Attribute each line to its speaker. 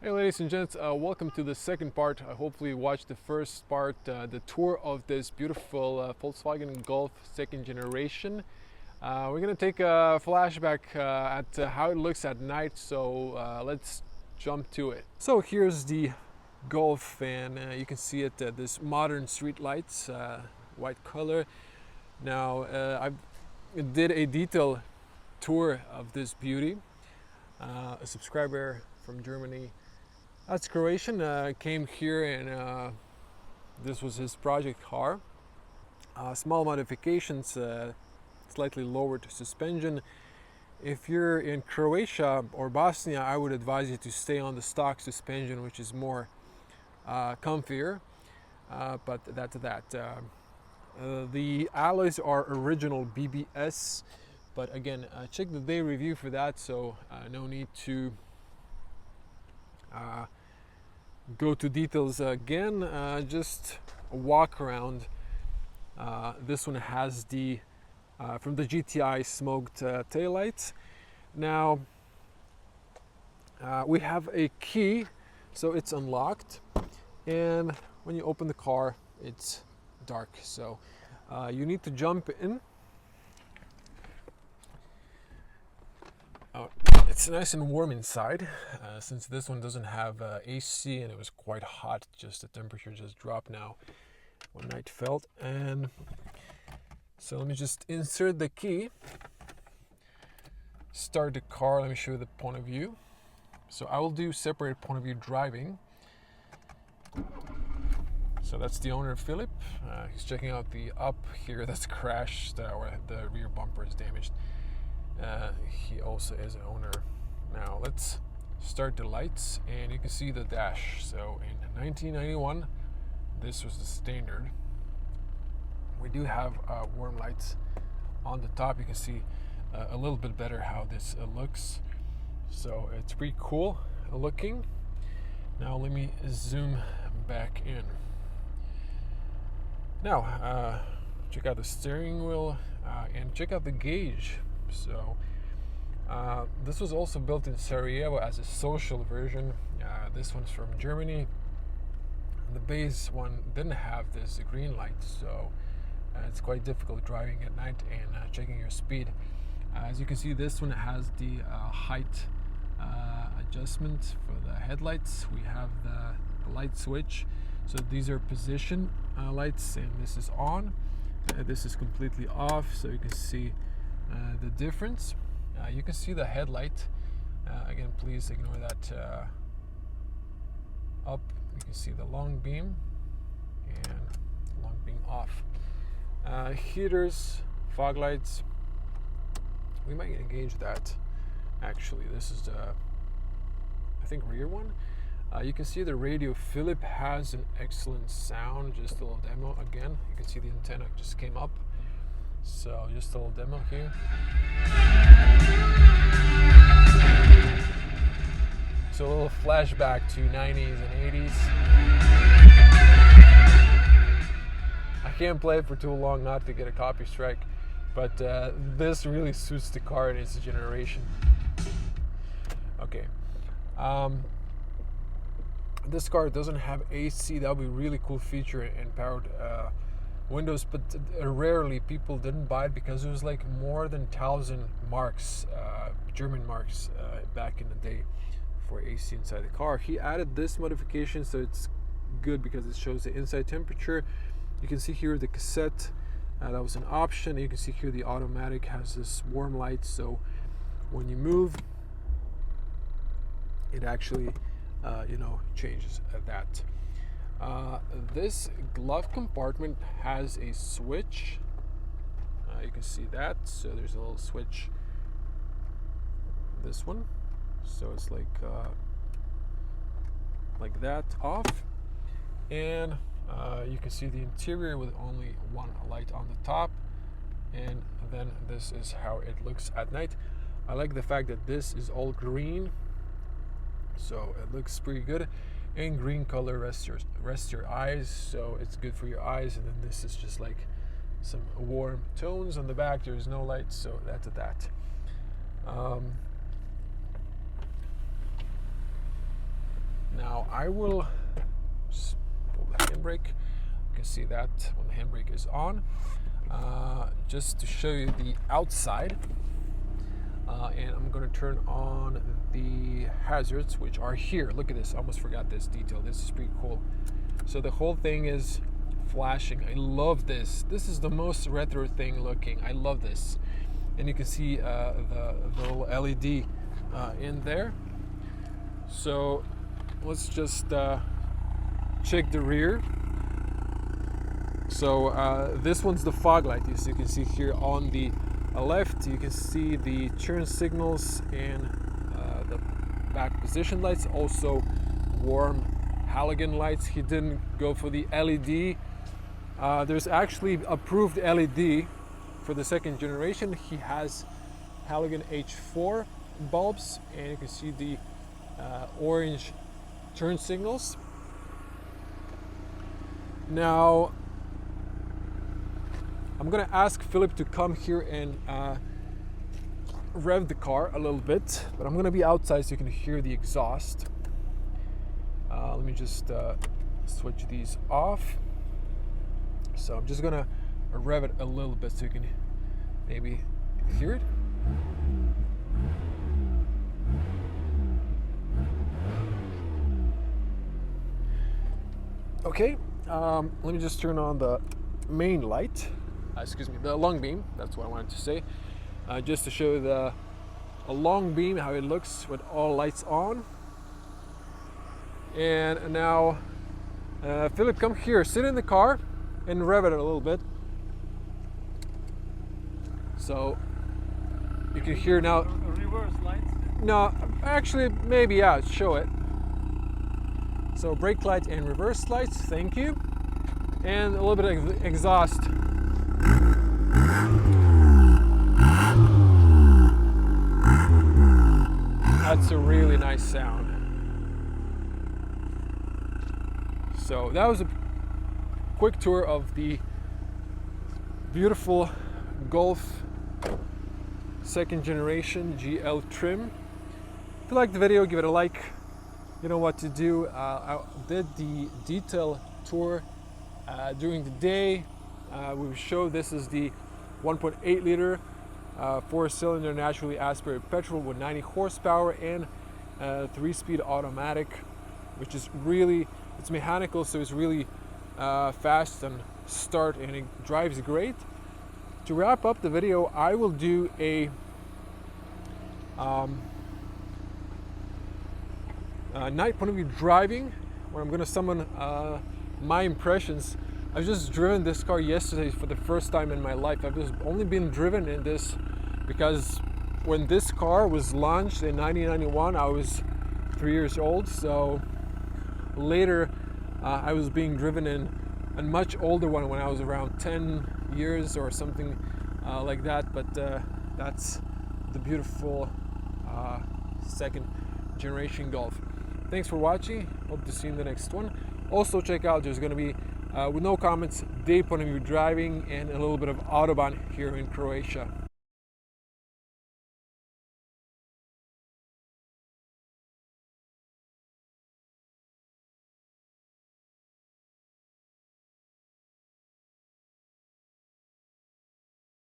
Speaker 1: Hey ladies and gents, welcome to the second part. Hopefully you watched the first part, the tour of this beautiful Volkswagen Golf second generation. We're going to take a flashback at how it looks at night, so let's jump to it. So here's the Golf, and you can see it, this modern street lights, white color. Now I did a detailed tour of this beauty. A subscriber from Germany, that's Croatian, came here, and this was his project car. Small modifications, slightly lowered suspension. If you're in Croatia or Bosnia, I would advise you to stay on the stock suspension, which is more comfier, but that's that. The alloys are original BBS, but again, check the day review for that, so no need to go to details again. Just a walk around. This one has the from the GTI smoked taillights. Now we have a key, so it's unlocked, and when you open the car it's dark, so you need to jump in. It's nice and warm inside, since this one doesn't have AC, and it was quite hot. Just the temperature just dropped now when night fell. And so let me just insert the key, start the car. Let me show you the point of view. So I will do separate point of view driving. So that's the owner, Philip. He's checking out the up here that's crashed, or the rear bumper is damaged. He also is an owner. Now let's start the lights, and you can see the dash. So in 1991, this was the standard. We do have warm lights on the top. You can see a little bit better how this looks. So it's pretty cool looking. Now let me zoom back in. Now check out the steering wheel and check out the gauge. So this was also built in Sarajevo as a social version. This one's from Germany. The base one didn't have this green light, so it's quite difficult driving at night and checking your speed. As you can see, this one has the height adjustment for the headlights. We have the light switch, so these are position lights, and this is on. This is completely off, so you can see the difference. You can see the headlight. Again, please ignore that up. You can see the long beam and long beam off. Heaters, fog lights. We might engage that. Actually, this is the, I think, rear one. You can see the radio. Philip has an excellent sound. Just a little demo again. You can see the antenna just came up. So just a little demo here. So a little flashback to 90s and 80s. I can't play it for too long not to get a copy strike, but this really suits the car and its generation. Okay. This car doesn't have AC. That would be a really cool feature in powered windows, but rarely people didn't buy it because it was like more than 1,000 marks, German marks, back in the day for AC inside the car. He added this modification, so it's good because it shows the inside temperature. You can see here the cassette, that was an option. You can see here the automatic has this warm light, so when you move, it actually changes that. This glove compartment has a switch. You can see that. So there's a little switch. This one. So it's like that, off. And you can see the interior with only one light on the top. And then this is how it looks at night. I like the fact that this is all green. So it looks pretty good. And green color rests your eyes, so it's good for your eyes. And then this is just like some warm tones on the back. There's no lights, so that's that. Now I will just pull the handbrake. You can see that when the handbrake is on. Just to show you the outside. And I'm going to turn on the hazards, which are here. Look at this. I almost forgot this detail. This is pretty cool. So the whole thing is flashing. I love this. This is the most retro thing looking. I love this. And you can see the little LED in there. So let's just check the rear. So this one's the fog light. As you can see here on the left, you can see the turn signals and the back position lights. Also warm halogen lights. He didn't go for the LED. There's actually approved LED for the second generation. He has halogen H4 bulbs, and you can see the orange turn signals. Now I'm gonna ask Philip to come here and rev the car a little bit, but I'm gonna be outside so you can hear the exhaust. Let me just switch these off. So I'm just gonna rev it a little bit so you can maybe hear it. Okay, let me just turn on the main light. Excuse me, the long beam. That's what I wanted to say. Just to show the long beam, how it looks with all lights on. And now, Philip, come here, sit in the car and rev it a little bit. So you can hear now.
Speaker 2: Reverse lights?
Speaker 1: No, actually, maybe, yeah, show it. So brake light and reverse lights, thank you. And a little bit of exhaust. That's a really nice sound. So that was a quick tour of the beautiful Golf second generation GL trim. If you liked the video, give it a like. You know what to do. I did the detail tour during the day. We showed this is the 1.8 liter 4-cylinder naturally aspirated petrol with 90 horsepower and 3-speed automatic, which is really, it's mechanical, so it's really fast and start, and it drives great. To wrap up the video, I will do a night point of view driving, where I'm going to summon my impressions. I've just driven this car yesterday for the first time in my life. I've just only been driven in this because when this car was launched in 1991, I was 3 years old. So later, I was being driven in a much older one when I was around 10 years or something like that. But that's the beautiful second generation Golf. Thanks for watching. Hope to see you in the next one. Also check out, there's going to be with no comments, day point of view driving and a little bit of Autobahn here in Croatia.